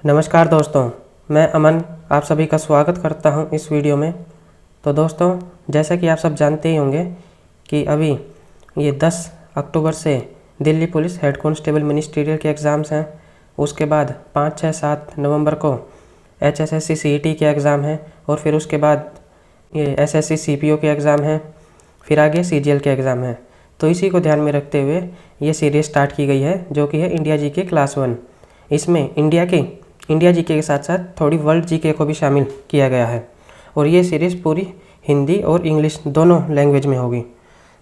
नमस्कार दोस्तों, मैं अमन आप सभी का स्वागत करता हूं इस वीडियो में। तो दोस्तों, जैसा कि आप सब जानते ही होंगे कि अभी ये 10 अक्टूबर से Delhi police head constable ministerial के एग्ज़ाम्स हैं। उसके बाद 5, 6, 7 नवंबर को HSSC CET के एग्ज़ाम हैं और फिर उसके बाद ये SSC CPO के एग्ज़ाम हैं, फिर आगे CGL के एग्ज़ाम हैं। तो इसी को ध्यान में रखते हुए ये सीरीज़ स्टार्ट की गई है, जो कि है इंडिया जीके क्लास 1। इसमें इंडिया जीके के साथ साथ थोड़ी वर्ल्ड जीके को भी शामिल किया गया है और ये सीरीज़ पूरी हिंदी और इंग्लिश दोनों लैंग्वेज में होगी।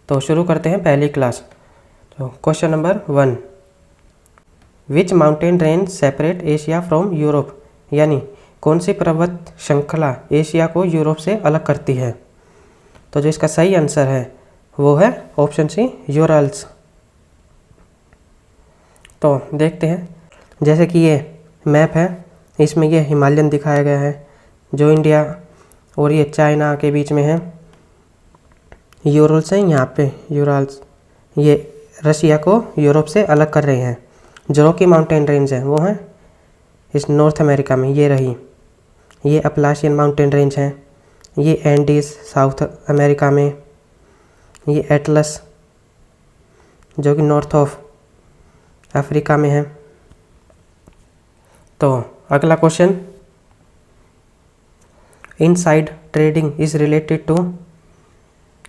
तो शुरू करते हैं पहली क्लास। तो question number 1, which mountain range separate Asia from Europe, यानी कौन सी पर्वत श्रृंखला एशिया को यूरोप से अलग करती है। तो जो इसका सही आंसर है वो है ऑप्शन सी, यूरल्स। तो देखते हैं, जैसे कि ये मैप है, इसमें ये हिमालयन दिखाया गया है जो इंडिया और ये चाइना के बीच में है। यूरल्स हैं यहाँ पे, यूरल्स ये रशिया को यूरोप से अलग कर रहे हैं। जो रॉकी माउंटेन रेंज है वो है इस नॉर्थ अमेरिका में, ये रही। ये अपलाशियन माउंटेन रेंज है, ये एंडीज साउथ अमेरिका में, ये एटलस जो कि नॉर्थ ऑफ अफ्रीका में है। तो अगला question, inside trading is related to,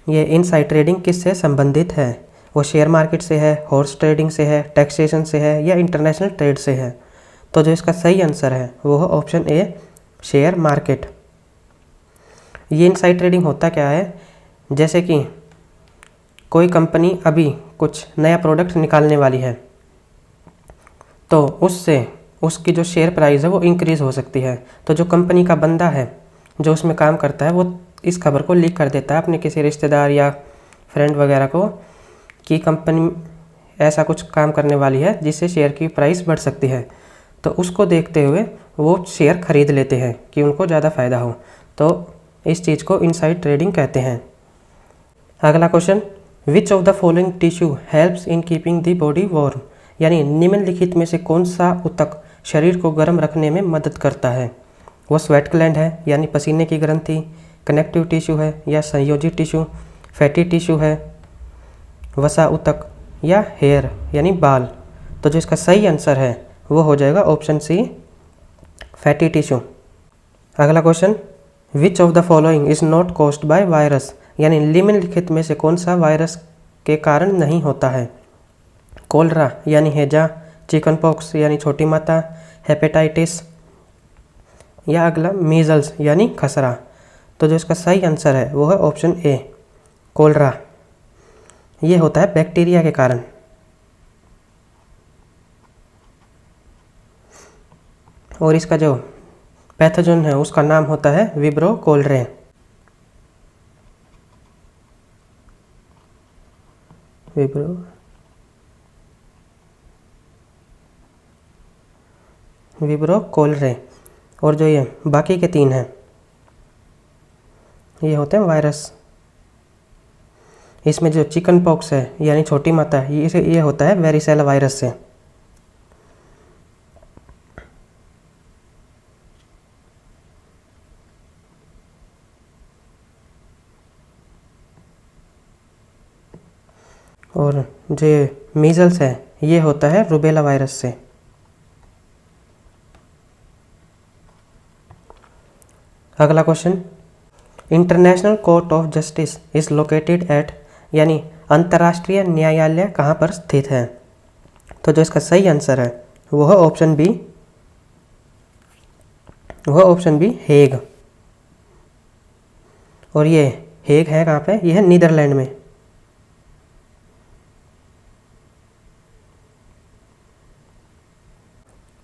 ये इनसाइड ट्रेडिंग किससे संबंधित है। वो शेयर मार्केट से है, हॉर्स ट्रेडिंग से है, टैक्सेशन से है या इंटरनेशनल ट्रेड से है। तो जो इसका सही आंसर है वो है ऑप्शन ए, शेयर मार्केट। ये इनसाइड ट्रेडिंग होता क्या है, जैसे कि कोई कंपनी अभी कुछ नया प्रोडक्ट निकालने वाली है तो उससे उसकी जो शेयर प्राइस है वो इंक्रीज़ हो सकती है। तो जो कंपनी का बंदा है जो उसमें काम करता है वो इस खबर को लीक कर देता है अपने किसी रिश्तेदार या फ्रेंड वगैरह को कि कंपनी ऐसा कुछ काम करने वाली है जिससे शेयर की प्राइस बढ़ सकती है। तो उसको देखते हुए वो शेयर खरीद लेते हैं कि उनको ज़्यादा फ़ायदा हो। तो इस चीज़ को इनसाइड ट्रेडिंग कहते हैं। अगला question, which of the following tissue helps in keeping the body warm, यानी निम्नलिखित में से कौन सा ऊतक शरीर को गर्म रखने में मदद करता है। वो स्वेट ग्लैंड है यानी पसीने की ग्रंथि, कनेक्टिव टिश्यू है या संयोजी टिश्यू, फैटी टिश्यू है, वसा ऊतक या हेयर यानी बाल। तो जो इसका सही आंसर है वो हो जाएगा ऑप्शन सी, फैटी टिश्यू। अगला question, which of the following is not caused by virus, यानी निम्नलिखित में से कौन सा वायरस के कारण नहीं होता है। कोलरा यानी हैजा, चिकन पॉक्स यानी छोटी माता, हेपेटाइटिस या अगला मीजल्स यानी खसरा। तो जो इसका सही आंसर है वो है ऑप्शन ए, कोलरा। ये होता है बैक्टीरिया के कारण। और इसका जो पैथोजन है उसका नाम होता है विब्रो कोलरे। विब्रो कोलरे। और जो ये बाकी के 3 हैं ये होते हैं वायरस। इसमें जो चिकन पॉक्स है यानी छोटी माता है ये होता है वेरिसेला वायरस से। और जो मीजल्स है ये होता है रूबेला वायरस से। अगला question, international court of justice is located at, यानी अंतर्राष्ट्रीय न्यायालय कहाँ पर स्थित है। तो जो इसका सही आंसर है वो है ऑप्शन बी, हेग। और ये हेग है कहाँ पे, ये है नीदरलैंड में।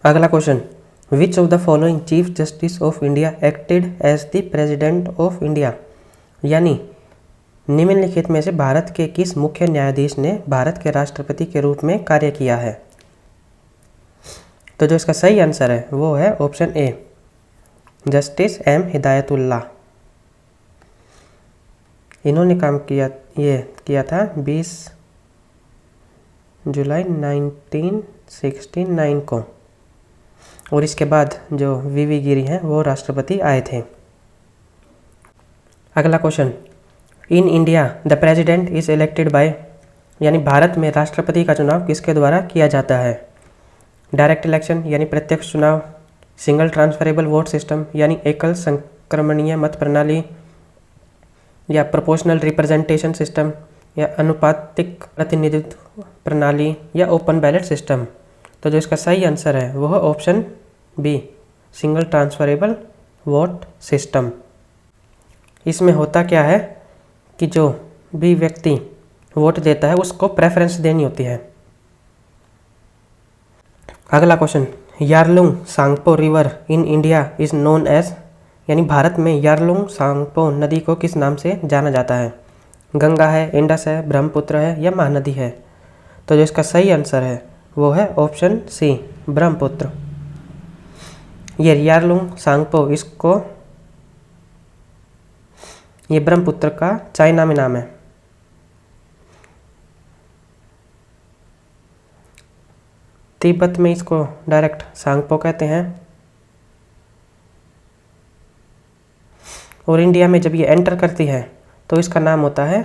अगला question, which of the following chief justice of India acted as the president of India, यानी निम्नलिखित में से भारत के किस मुख्य न्यायाधीश ने भारत के राष्ट्रपति के रूप में कार्य किया है। तो जो इसका सही आंसर है वो है option A, justice M Hidayatullah. इन्होंने काम किया था 20 जुलाई 1969 को। और इसके बाद जो वीवी गिरी हैं वो राष्ट्रपति आए थे। अगला question, in India the president is elected by, यानी भारत में राष्ट्रपति का चुनाव किसके द्वारा किया जाता है? डायरेक्ट इलेक्शन यानी प्रत्यक्ष चुनाव, सिंगल ट्रांसफरेबल वोट सिस्टम यानी एकल संक्रमणीय मत प्रणाली, या प्रोपोर्शनल रिप्रेजेंटेशन सिस्टम या अनुपातिक प्रतिनिधित्व प्रणाली, या ओपन बैलेट सिस्टम। तो जो इसका सही आंसर है वो है option B, single transferable vote system. इसमें होता क्या है कि जो भी व्यक्ति वोट देता है उसको प्रेफरेंस देनी होती है। अगला question, Yarlung Tsangpo river in India is known as, यानी भारत में यारलुंग सांगपो नदी को किस नाम से जाना जाता है? गंगा है, इंडस है, ब्रह्मपुत्र है, या महानदी है? तो जो इसका सही आंसर है वो है ऑप्शन सी, ब्रह्मपुत्र। ये यारलुंग सांगपो, इसको ये ब्रह्मपुत्र का चाइना में नाम है। तिब्बत में इसको डायरेक्ट सांगपो कहते हैं, और इंडिया में जब ये एंटर करती है तो इसका नाम होता है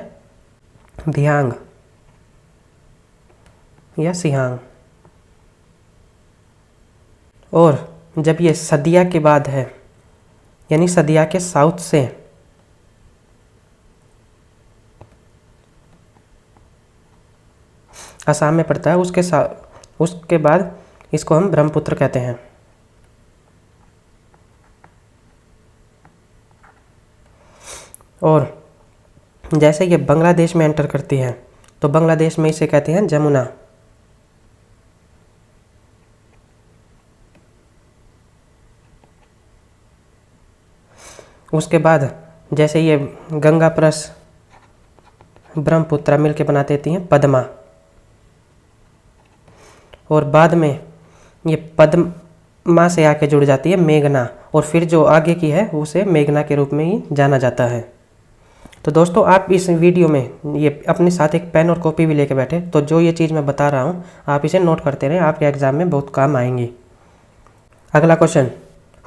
दियांग या सियांग। और जब ये सदिया के बाद है, यानी सदिया के साउथ से असम में पड़ता है, उसके बाद इसको हम ब्रह्मपुत्र कहते हैं। और जैसे ये बांग्लादेश में एंटर करती है तो बांग्लादेश में इसे कहते हैं जमुना। उसके बाद जैसे ये गंगा प्लस ब्रह्मपुत्र मिलके बना देती हैं पद्मा, और बाद में ये पद्मा से आके जुड़ जाती है मेघना, और फिर जो आगे की है उसे मेघना के रूप में ही जाना जाता है। तो दोस्तों आप इस वीडियो में ये अपने साथ एक पेन और कॉपी भी लेके बैठे, तो जो ये चीज़ मैं बता रहा हूँ आप इसे नोट करते रहें, आपके एग्ज़ाम में बहुत काम आएंगी। अगला question,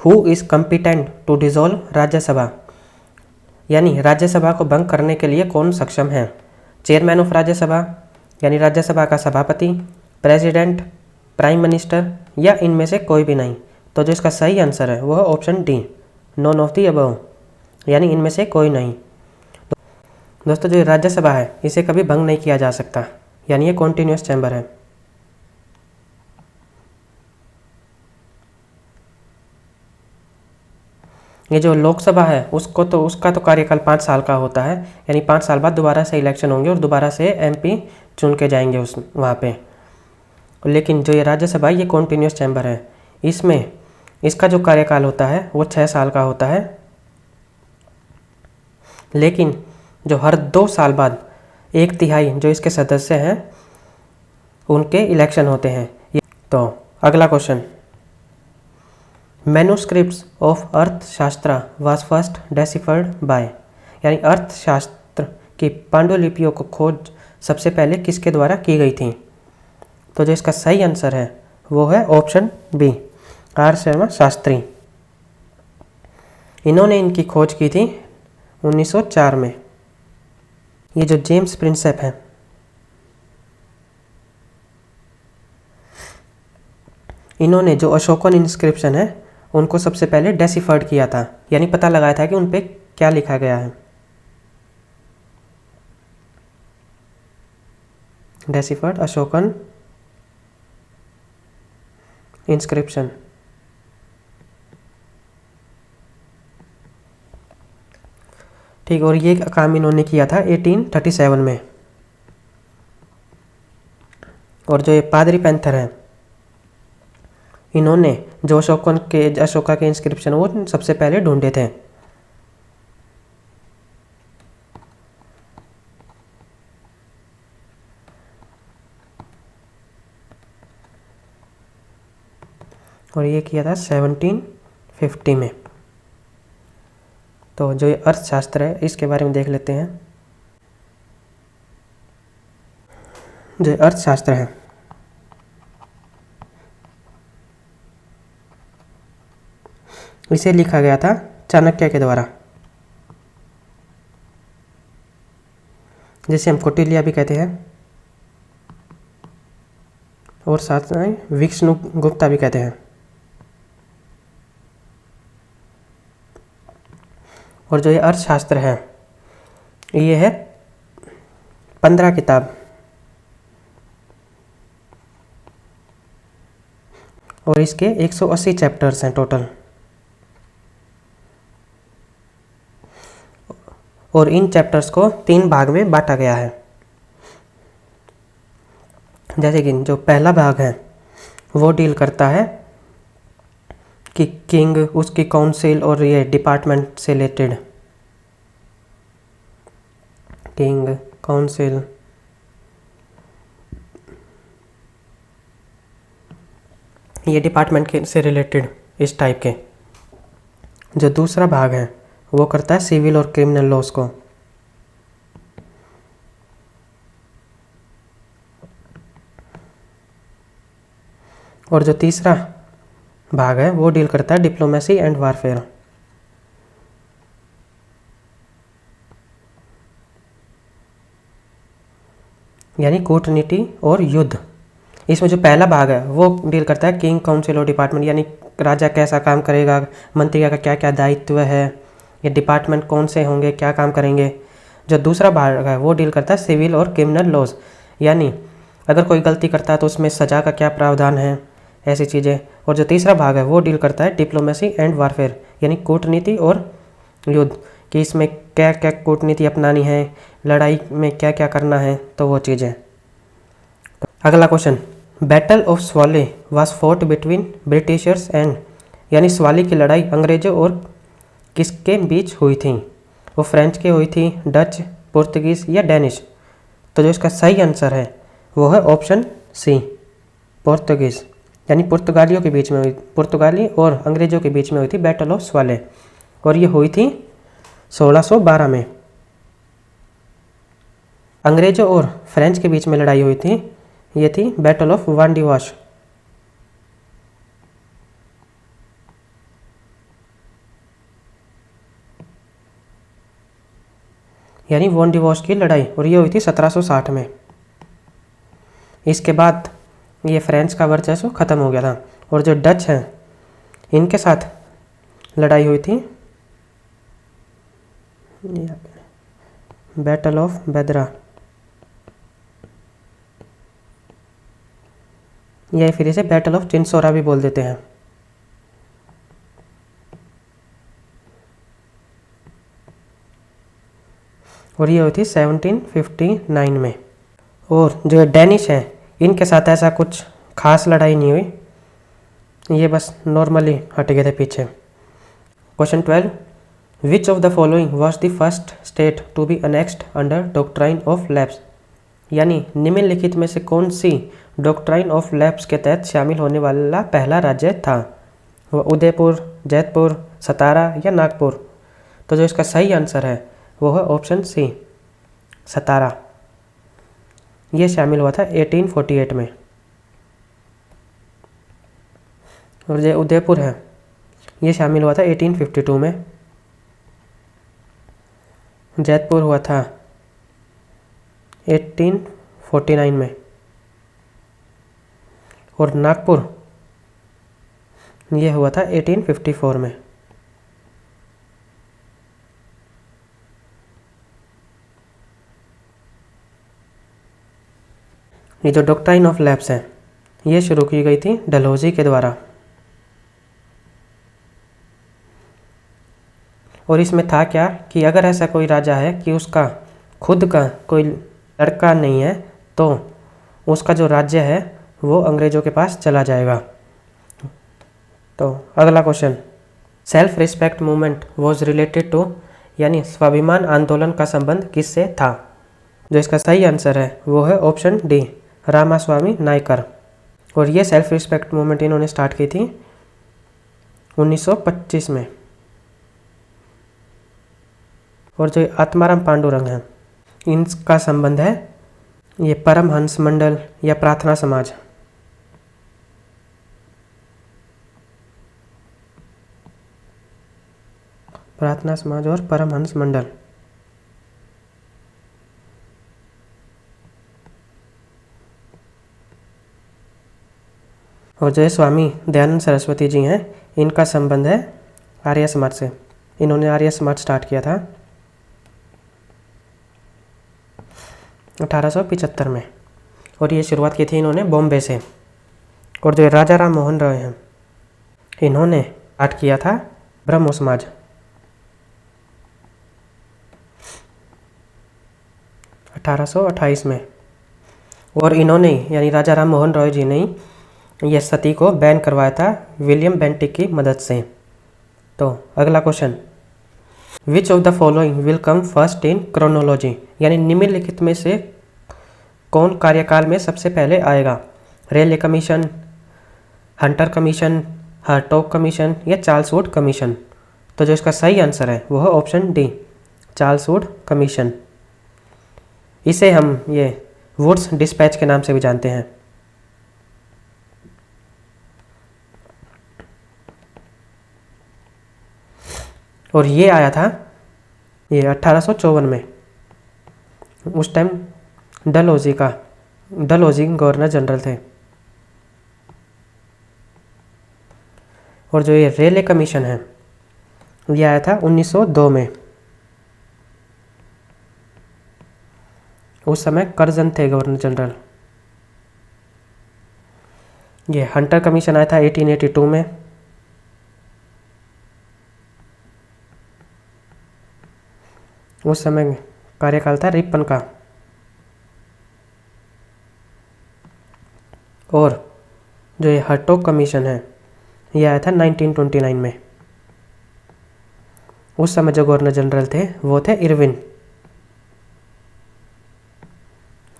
who is competent to dissolve Rajya Sabha, यानी राज्यसभा को भंग करने के लिए कौन सक्षम है? चेयरमैन ऑफ राज्यसभा, यानी राज्यसभा का सभापति, प्रेसिडेंट, प्राइम मिनिस्टर, या इनमें से कोई भी नहीं? तो जो इसका सही आंसर है वो है option D, none of the above, यानी इनमें से कोई नहीं। दोस्तों जो राज्यसभा है इसे कभी भंग नहीं किया जा सकता, यानी ये कॉन्टिन्यूस चैम्बर है। ये जो लोकसभा है उसका तो कार्यकाल 5 साल का होता है, यानी 5 साल बाद दोबारा से इलेक्शन होंगे और दोबारा से एमपी चुन के जाएंगे उस वहाँ पे। लेकिन जो ये राज्यसभा ये कॉन्टिन्यूस चैम्बर है, इसमें इसका जो कार्यकाल होता है वो 6 साल का होता है, लेकिन जो हर 2 साल बाद 1/3 जो इसके सदस्य हैं उनके इलेक्शन होते हैं। तो अगला क्वेश्चन, मैन्युस्क्रिप्ट्स ऑफ अर्थशास्त्र वाज फर्स्ट डेसिफर्ड बाय, यानी अर्थशास्त्र की पांडुलिपियों को खोज सबसे पहले किसके द्वारा की गई थी? तो जो इसका सही आंसर है वो है option B, R Sharma Shastri. इन्होंने इनकी खोज की थी 1904 में। ये जो जेम्स प्रिंसेप है इन्होंने जो अशोकन इंस्क्रिप्शन है उनको सबसे पहले डेसिफर्ड किया था, यानी पता लगाया था कि उन पे क्या लिखा गया है। Deciphered Ashokan inscription. ठीक, और ये काम इन्होंने किया था 1837 में। और जो ये पादरी पैंथर है इन्होंने जो अशोका के इंस्क्रिप्शन वो सबसे पहले ढूंढे थे। और ये किया था 1750 में। तो जो ये अर्थशास्त्र है इसके बारे में देख लेते हैं। जो अर्थशास्त्र है इसे लिखा गया था चाणक्य के द्वारा, जिसे हम कौटिल्य भी कहते हैं और साथ में विष्णुगुप्ता भी कहते हैं। और जो ये अर्थशास्त्र है ये है 15 किताब और इसके 180 चैप्टर्स हैं टोटल। और इन चैप्टर्स को 3 भाग में बांटा गया है। जैसे कि जो पहला भाग है वो डील करता है कि किंग, उसकी काउंसिल और ये डिपार्टमेंट से रिलेटेड, किंग, काउंसिल, ये डिपार्टमेंट के से रिलेटेड इस टाइप के। जो दूसरा भाग है वो करता है सिविल और क्रिमिनल लॉस को। और जो तीसरा भाग है वो डील करता है डिप्लोमेसी एंड वारफेयर। यानी कूटनीति और युद्ध। इसमें जो पहला भाग है वो डील करता है किंग, काउंसिल और डिपार्टमेंट, यानी राजा कैसा काम करेगा, मंत्री का क्या क्या दायित्व है, ये डिपार्टमेंट कौन से होंगे, क्या काम करेंगे। जो दूसरा भाग है वो डील करता है सिविल और क्रिमिनल लॉज, यानी अगर कोई गलती करता है तो उसमें सज़ा का क्या प्रावधान है, ऐसी चीज़ें। और जो तीसरा भाग है वो डील करता है डिप्लोमेसी एंड वारफेयर, यानी कूटनीति और युद्ध, कि इसमें क्या क्या कूटनीति अपनानी है, लड़ाई में क्या क्या करना है, तो वो चीज़ें। अगला question, battle of Swally was fought between Britishers and, यानी स्वाली की लड़ाई अंग्रेजों और किसके बीच हुई थी? वो फ्रेंच के हुई थी, डच, पुर्तगीज या डेनिश? तो जो इसका सही आंसर है वो है ऑप्शन सी, पुर्तगीज, यानी पुर्तगालियों के बीच में हुई, पुर्तगाली और अंग्रेजों के बीच में हुई थी बैटल ऑफ स्वाले। और ये हुई थी 1612 में। अंग्रेजों और फ्रेंच के बीच में लड़ाई हुई थी, ये थी बैटल ऑफ वांडीवाश। यानी वांडीवाश की लड़ाई, और ये हुई थी 1760 में। इसके बाद ये फ्रेंच का वर्चस्व खत्म हो गया था और जो डच हैं इनके साथ लड़ाई हुई थी बैटल ऑफ बेदरा, या फिर इसे बैटल ऑफ चिंसोरा भी बोल देते हैं। और ये हुई थी 1759 में। और जो डेनिश हैं इनके साथ ऐसा कुछ खास लड़ाई नहीं हुई, ये बस नॉर्मली हट गए थे पीछे। Question 12, which of the following was the first state to be annexed under doctrine of lapse, यानी निम्नलिखित में से कौन सी डॉक्ट्राइन ऑफ लैप्स के तहत शामिल होने वाला पहला राज्य था? वो उदयपुर, जैतपुर, सतारा या नागपुर? तो जो इसका सही आंसर है वो है ऑप्शन सी, सतारा। ये शामिल हुआ था 1848 में। और जो उदयपुर है ये शामिल हुआ था 1852 में। जैतपुर हुआ था 1849 में। और नागपुर ये हुआ था 1854 में। ये जो डॉक्ट्राइन ऑफ लैप्स है ये शुरू की गई थी डलहौजी के द्वारा। और इसमें था क्या कि अगर ऐसा कोई राजा है कि उसका खुद का कोई लड़का नहीं है तो उसका जो राज्य है वो अंग्रेज़ों के पास चला जाएगा। तो अगला question, self respect movement was related to, यानी स्वाभिमान आंदोलन का संबंध किससे था? जो इसका सही आंसर है वो है ऑप्शन डी, रामास्वामी नायकर। और ये सेल्फ रिस्पेक्ट मूवमेंट इन्होंने स्टार्ट की थी 1925 में। और जो आत्माराम पांडुरंग हैं इनका संबंध है ये परमहंस मंडल या प्रार्थना समाज। प्रार्थना समाज और परमहंस मंडल। और जो स्वामी दयानंद सरस्वती जी हैं, इनका संबंध है आर्य समाज से। इन्होंने आर्य समाज स्टार्ट किया था 1875 में, और ये शुरुआत की थी इन्होंने बॉम्बे से। और जो राजा राम मोहन रॉय हैं, इन्होंने स्टार्ट किया था ब्रह्मो समाज। 1828 में। और इन्होंने यानी राजा राम मोहन रॉय जी ने यह सती को बैन करवाया था विलियम बेंटिक की मदद से। तो अगला question, which of the following will come first in chronology, यानी निम्नलिखित में से कौन कार्यकाल में सबसे पहले आएगा? रेले कमीशन, हंटर कमीशन, हर्टॉग कमीशन या चार्ल्स वुड कमीशन? तो जो इसका सही आंसर है वो है option D, Charles Wood commission. इसे हम ये वुड्स डिस्पैच के नाम से भी जानते हैं। और ये आया था ये 1854 में। उस टाइम डलहौजी गवर्नर जनरल थे। और जो ये रेले कमीशन है ये आया था 1902 में। उस समय कर्जन थे गवर्नर जनरल। ये हंटर कमीशन आया था 1882 में। उस समय कार्यकाल था रिपन का। और जो ये हर्टॉग कमीशन है ये आया था 1929 में। उस समय जो गवर्नर जनरल थे वो थे इरविन।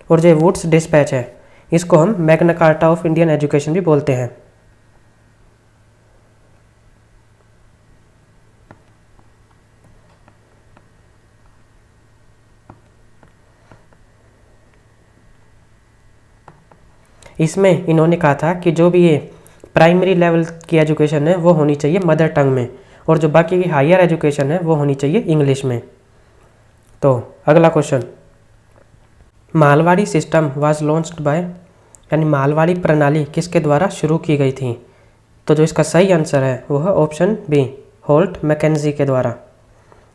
और जो वुड्स डिस्पैच है इसको हम Magna carta of Indian education भी बोलते हैं। इसमें इन्होंने कहा था कि जो भी ये प्राइमरी लेवल की एजुकेशन है वो होनी चाहिए मदर टंग में, और जो बाकी की हायर एजुकेशन है वो होनी चाहिए इंग्लिश में। तो अगला question, Malwadi system was launched by, यानी मालवाड़ी प्रणाली किसके द्वारा शुरू की गई थी? तो जो इसका सही आंसर है वो है ऑप्शन बी, होल्ट मैकेंजी के द्वारा।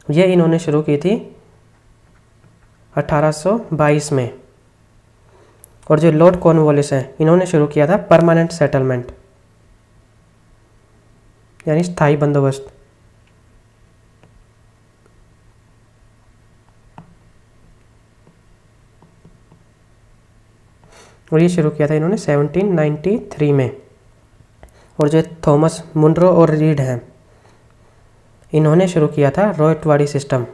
ये इन्होंने शुरू की थी 1822 में। और जो लॉर्ड कॉर्नवालिस है इन्होंने शुरू किया था परमानेंट सेटलमेंट, यानी स्थायी बंदोबस्त। और ये शुरू किया था इन्होंने 1793 में। और जो थॉमस मुनरो और रीड हैं इन्होंने शुरू किया था रोयटवाड़ी सिस्टम।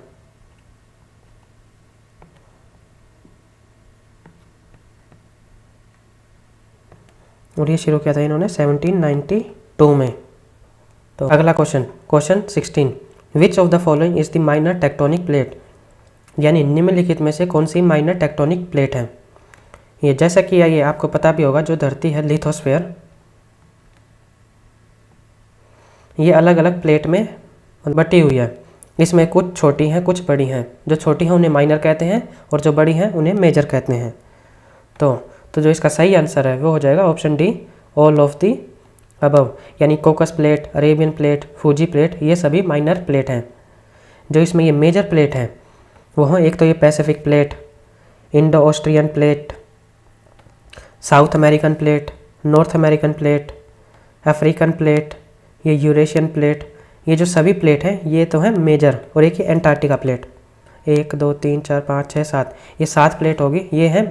और ये शुरू किया था इन्होंने 1792 में। तो अगला question 16, which of the following is the minor tectonic plate, यानी निम्नलिखित में से कौन सी माइनर टेक्टोनिक प्लेट है? ये जैसा कि ये आपको पता भी होगा, जो धरती है लिथोस्फीयर, ये अलग अलग प्लेट में बटी हुई है। इसमें कुछ छोटी हैं कुछ बड़ी हैं। जो छोटी हैं उन्हें माइनर कहते हैं और जो बड़ी हैं उन्हें मेजर कहते हैं। तो जो इसका सही आंसर है वो हो जाएगा option D, all of the above, यानी cocos plate, Arabian plate, Fiji plate, ये सभी माइनर प्लेट हैं। जो इसमें ये मेजर प्लेट हैं वो हैं, एक तो ये Pacific plate, Indo Austrian plate, south American plate, north American plate, African plate, ये यूरेशियन प्लेट। ये जो सभी प्लेट हैं ये तो हैं मेजर। और एक ये एंटार्क्टिका प्लेट, 1 2 3 4 5 6 7, ये 7 प्लेट होगी, ये है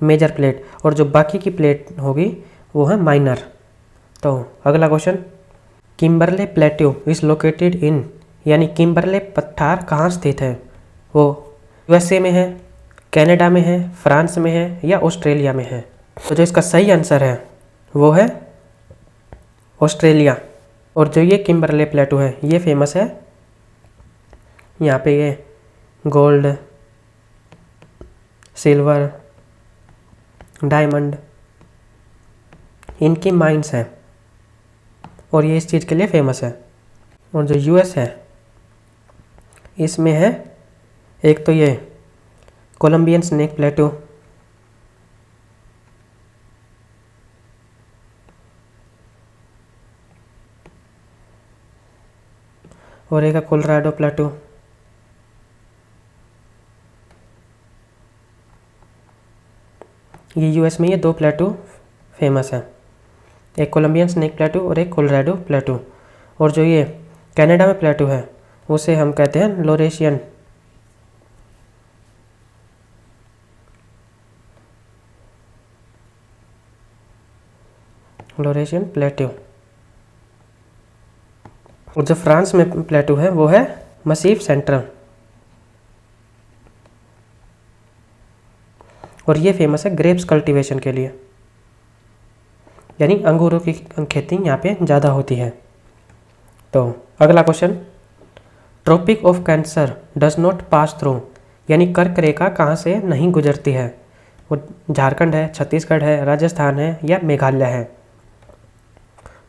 मेजर प्लेट। और जो बाकी की प्लेट होगी वो है माइनर। तो अगला question, Kimberley plateau is located in, यानी किम्बरले पठार कहाँ स्थित है? वो यूएसए में है, कनाडा में है, फ्रांस में है या ऑस्ट्रेलिया में है? तो जो इसका सही आंसर है वो है ऑस्ट्रेलिया। और जो ये किम्बरले प्लेटू है ये फेमस है, यहाँ पे ये गोल्ड, सिल्वर, डायमंड, इनकी माइंस हैं और ये इस चीज़ के लिए फेमस है। और जो यूएस है इसमें है एक तो ये कोलंबियन स्नेक प्लेटू, और एक है कोलोराडो प्लेटू। ये यूएस में ये दो प्लेटू फेमस हैं, एक कोलंबियन स्नेक प्लेटू और एक कोलोराडो प्लेटू। और जो ये कनाडा में प्लेटू है उसे हम कहते हैं लोरेशियन प्लेटू। और जो फ्रांस में प्लेटू है वो है मसीफ सेंट्रल, और ये फेमस है ग्रेप्स कल्टीवेशन के लिए, यानी अंगूरों की खेती यहाँ पे ज़्यादा होती है। तो अगला question, tropic of cancer does not pass through, यानी कर्क रेखा कहाँ से नहीं गुजरती है? वो झारखंड है, छत्तीसगढ़ है, राजस्थान है या मेघालय है?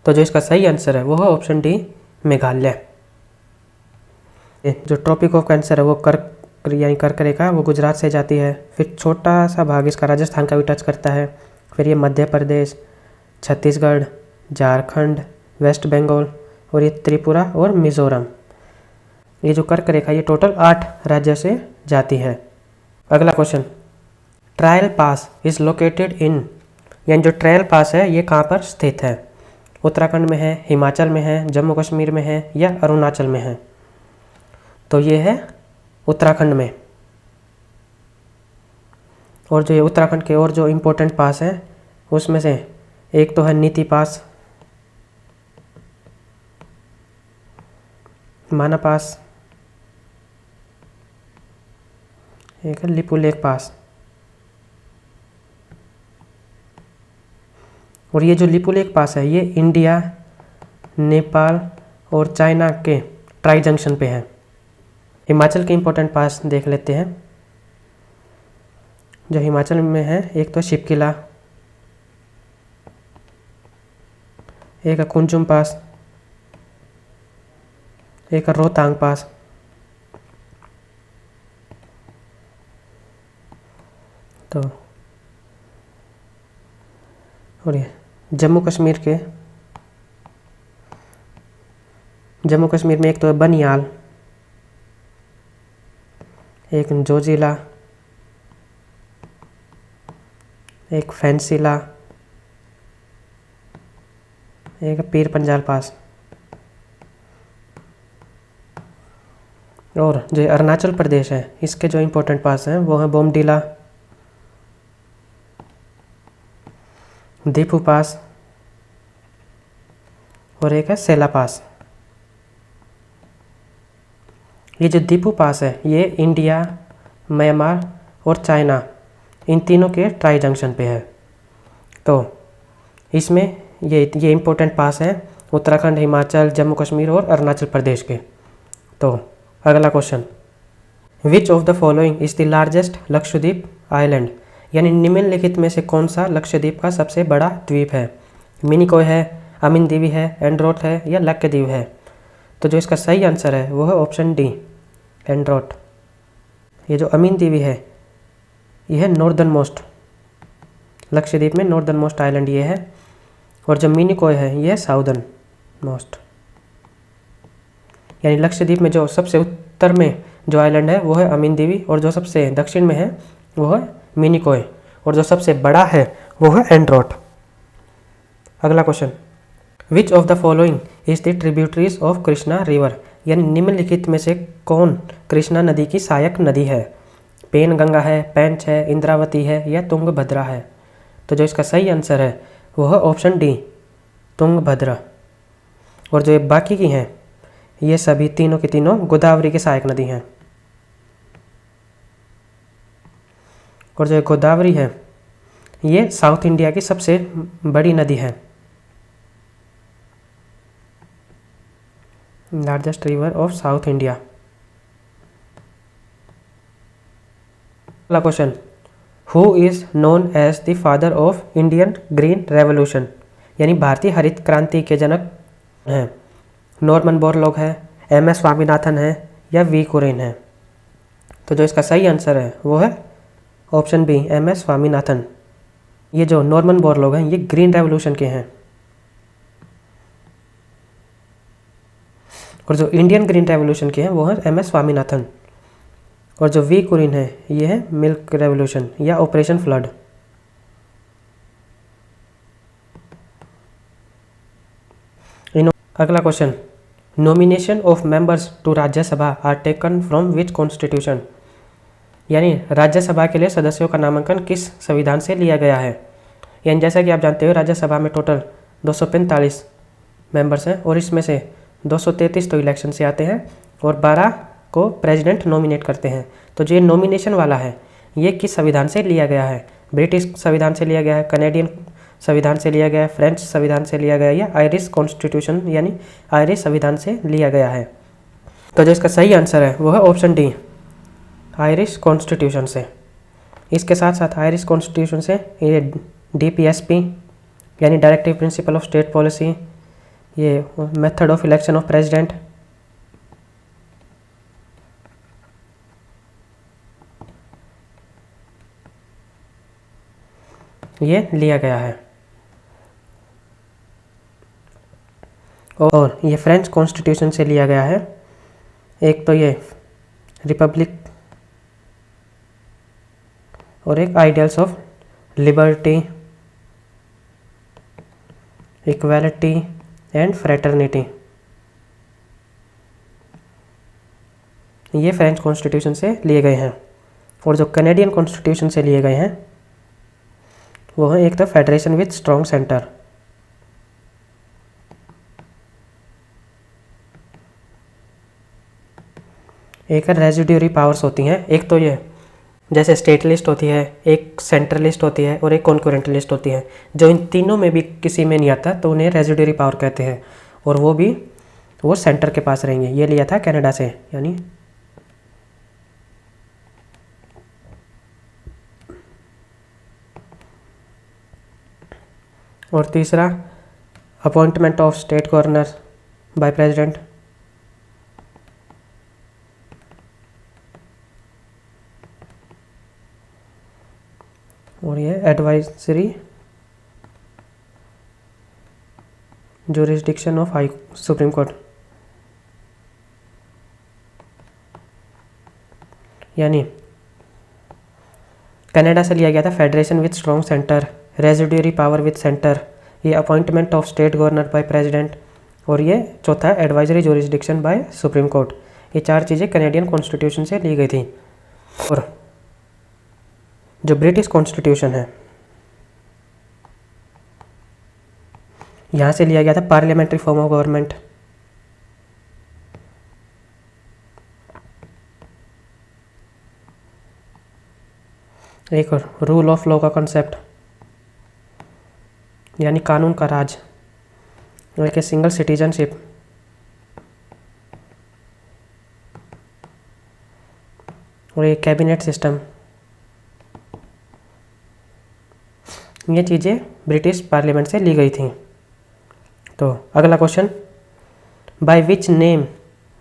तो जो इसका सही आंसर है वो है ऑप्शन डी, मेघालय। जो ट्रॉपिक ऑफ कैंसर है वो कर्क यानी कर्क रेखा वो गुजरात से जाती है, फिर छोटा सा भाग इसका राजस्थान का भी टच करता है, फिर ये मध्य प्रदेश, छत्तीसगढ़, झारखंड, वेस्ट बंगाल और ये त्रिपुरा और मिज़ोरम। ये जो कर्क रेखा ये टोटल 8 राज्यों से जाती है। अगला question, trial pass is located in, यानी जो ट्रायल पास है ये कहाँ पर स्थित है? उत्तराखंड में है, हिमाचल में है, जम्मू कश्मीर में है या अरुणाचल में है? तो ये है उत्तराखंड में। और जो ये उत्तराखंड के और जो इम्पोर्टेंट पास हैं उसमें से एक तो है नीति पास, माना पास, एक है लिपुलेख पास। और ये जो लिपुलेख पास है ये इंडिया, नेपाल और चाइना के ट्राई जंक्शन पे है। हिमाचल के इम्पोर्टेंट पास देख लेते हैं। जो हिमाचल में है एक तो शिपकिला, एक है कुंजुम पास, एक है रोहतांग पास। तो और ये जम्मू कश्मीर में एक तो है बनियाल, एक जोजिला, एक फैंसिला, एक पीर पंजाल पास। और जो अरुणाचल प्रदेश है इसके जो इम्पोर्टेंट पास हैं वो हैं बोमडीला, दीपू पास और एक है सेला पास। ये जो दीपू पास है ये इंडिया, म्यांमार और चाइना इन तीनों के ट्राई जंक्शन पे है। तो इसमें ये इम्पोर्टेंट पास है उत्तराखंड, हिमाचल, जम्मू कश्मीर और अरुणाचल प्रदेश के। तो अगला question, which of the following is the largest Lakshadweep island, यानी निम्नलिखित में से कौन सा लक्षद्वीप का सबसे बड़ा द्वीप है? मिनिकॉय है, अमिनदीवी है, एंड्रोट है या लक्षद्वीप है? तो जो इसका सही आंसर है वो है ऑप्शन डी, एंड्रोट। ये जो अमिनदीवी है ये है नॉर्दर्न मोस्ट, लक्षद्वीप में नॉर्दर्न मोस्ट आइलैंड ये है। और जो मिनिकॉय है ये है साउदर्न मोस्ट, यानी लक्षद्वीप में जो सबसे उत्तर में जो आइलैंड है वो है अमिनदीवी, और जो सबसे दक्षिण में है वो है मिनिकॉय, और जो सबसे बड़ा है वो है एंड्रोट। अगला question, which of the following is the tributaries of Krishna river, यानी निम्नलिखित में से कौन कृष्णा नदी की सहायक नदी है? पेन गंगा है, पेंच है, इंद्रावती है या तुंगभद्रा है? तो जो इसका सही आंसर है वो है ऑप्शन डी, तुंगभद्रा। और जो ये बाकी की हैं ये सभी तीनों की तीनों गोदावरी की सहायक नदी हैं। और जो गोदावरी है ये साउथ इंडिया की सबसे बड़ी नदी है, largest river of south India. अगला question, who is known as the father of Indian green revolution, यानी भारतीय हरित क्रांति के जनक हैं? नॉर्मन बोरलॉग है, एम एस स्वामीनाथन है या वी कुरिन है। तो जो इसका सही आंसर है वो है ऑप्शन बी MS स्वामीनाथन। ये जो नॉर्मन बोरलॉग हैं ये ग्रीन रेवोल्यूशन के हैं, और जो इंडियन ग्रीन रेवोल्यूशन के हैं वो है MS स्वामीनाथन। और जो वी कुरिन है ये है मिल्क रेवोल्यूशन या ऑपरेशन फ्लड। अगला question, nomination of members to Rajya Sabha are taken from which constitution, यानी राज्यसभा के लिए सदस्यों का नामांकन किस संविधान से लिया गया है। यानी जैसा कि आप जानते हो राज्यसभा में टोटल 245 मेंबर्स हैं और इसमें से 233 तो इलेक्शन से आते हैं और 12 को प्रेसिडेंट नॉमिनेट करते हैं। तो जो ये नॉमिनेशन वाला है ये किस संविधान से लिया गया है, ब्रिटिश संविधान से लिया गया है, कनेडियन संविधान से लिया गया है, फ्रेंच संविधान से लिया गया है, या आयरिश कॉन्स्टिट्यूशन यानी आयरिश संविधान से लिया गया है। तो जो इसका सही आंसर है वो है ऑप्शन डी आयरिश कॉन्स्टिट्यूशन से। इसके साथ साथ आयरिश कॉन्स्टिट्यूशन से ये DPSP यानी directive principle of state policy, ये method of election of president, ये लिया गया है। और ये फ्रेंच कॉन्स्टिट्यूशन से लिया गया है। एक तो ये रिपब्लिक और एक ideals of liberty, equality and fraternity, ये फ्रेंच कॉन्स्टिट्यूशन से लिए गए हैं। और जो कनेडियन कॉन्स्टिट्यूशन से लिए गए हैं वो है एक तो फेडरेशन विद स्ट्रॉन्ग सेंटर, एक रेजिड्यूरी पावर्स होती हैं। एक तो ये जैसे स्टेट लिस्ट होती है, एक सेंट्रल लिस्ट होती है और एक कॉन्करेंट लिस्ट होती है। जो इन तीनों में भी किसी में नहीं आता तो उन्हें रेजिड्यूरी पावर कहते हैं, और वो सेंटर के पास रहेंगे। ये लिया था कनाडा से यानी। और तीसरा appointment of state governor by president, और ये advisory jurisdiction of high supreme court, यानी कनाडा से लिया गया था federation with strong centre, residuary power with centre, ये appointment of state governor by president, और ये चौथा advisory jurisdiction by supreme court. ये चार चीज़ें कनेडियन कॉन्स्टिट्यूशन से ली गई थी। और जो ब्रिटिश कॉन्स्टिट्यूशन है यहाँ से लिया गया था पार्लियामेंट्री फॉर्म ऑफ गवर्नमेंट, एक और रूल ऑफ लॉ का कॉन्सेप्ट यानी कानून का राज, और एक सिंगल सिटीजनशिप, और एक कैबिनेट सिस्टम। ये चीज़ें ब्रिटिश पार्लियामेंट से ली गई थी। तो अगला question, by which name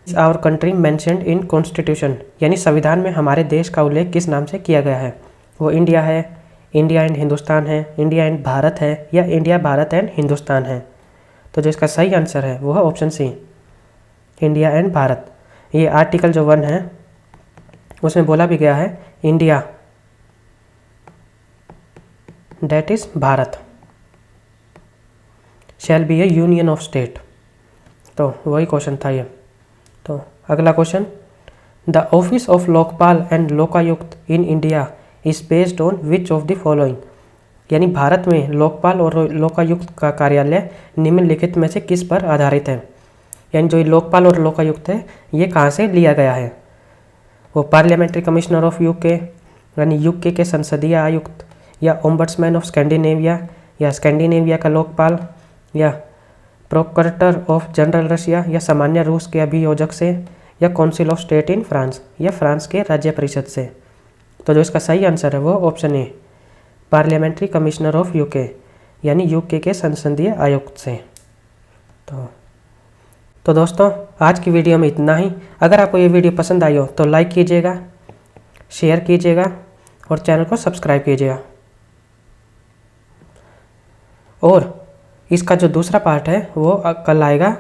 is our country mentioned in constitution, यानी संविधान में हमारे देश का उल्लेख किस नाम से किया गया है। वो इंडिया है, इंडिया एंड हिंदुस्तान है, इंडिया एंड भारत है, या इंडिया भारत एंड हिंदुस्तान है। तो जो इसका सही आंसर है वो है option C India and Bharat. ये आर्टिकल जो 1 है उसमें बोला भी गया है India that is Bharat shall be a union of state. तो वही क्वेश्चन था ये। तो अगला question, the office of Lokpal and Lokayukta in India is based on which of the following, यानी भारत में लोकपाल और लोकायुक्त का कार्यालय निम्नलिखित में से किस पर आधारित है। यानी जो ये लोकपाल और लोकायुक्त है ये कहाँ से लिया गया है। वो पार्लियामेंट्री कमिश्नर ऑफ यूके यानी यूके के संसदीय आयुक्त, या ओम्बड्समैन ऑफ स्कैंडिनेविया या स्कैंडिनेविया का लोकपाल, या प्रोकरेटर ऑफ जनरल रशिया या सामान्य रूस के अभियोजक से, या council of state in France या फ्रांस के राज्य परिषद से। तो जो इसका सही आंसर है वो option A parliamentary commissioner of UK यानी यूके के संसदीय आयुक्त से। तो तो दोस्तों आज की वीडियो में इतना ही। अगर आपको ये वीडियो पसंद आई हो तो लाइक कीजिएगा, शेयर कीजिएगा और चैनल को सब्सक्राइब कीजिएगा। और इसका जो दूसरा पार्ट है वो कल आएगा।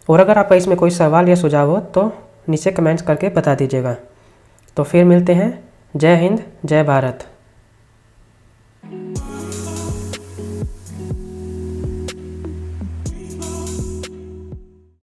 और अगर आपका इसमें कोई सवाल या सुझाव हो तो नीचे कमेंट्स करके बता दीजिएगा। तो फिर मिलते हैं। जय हिंद, जय भारत।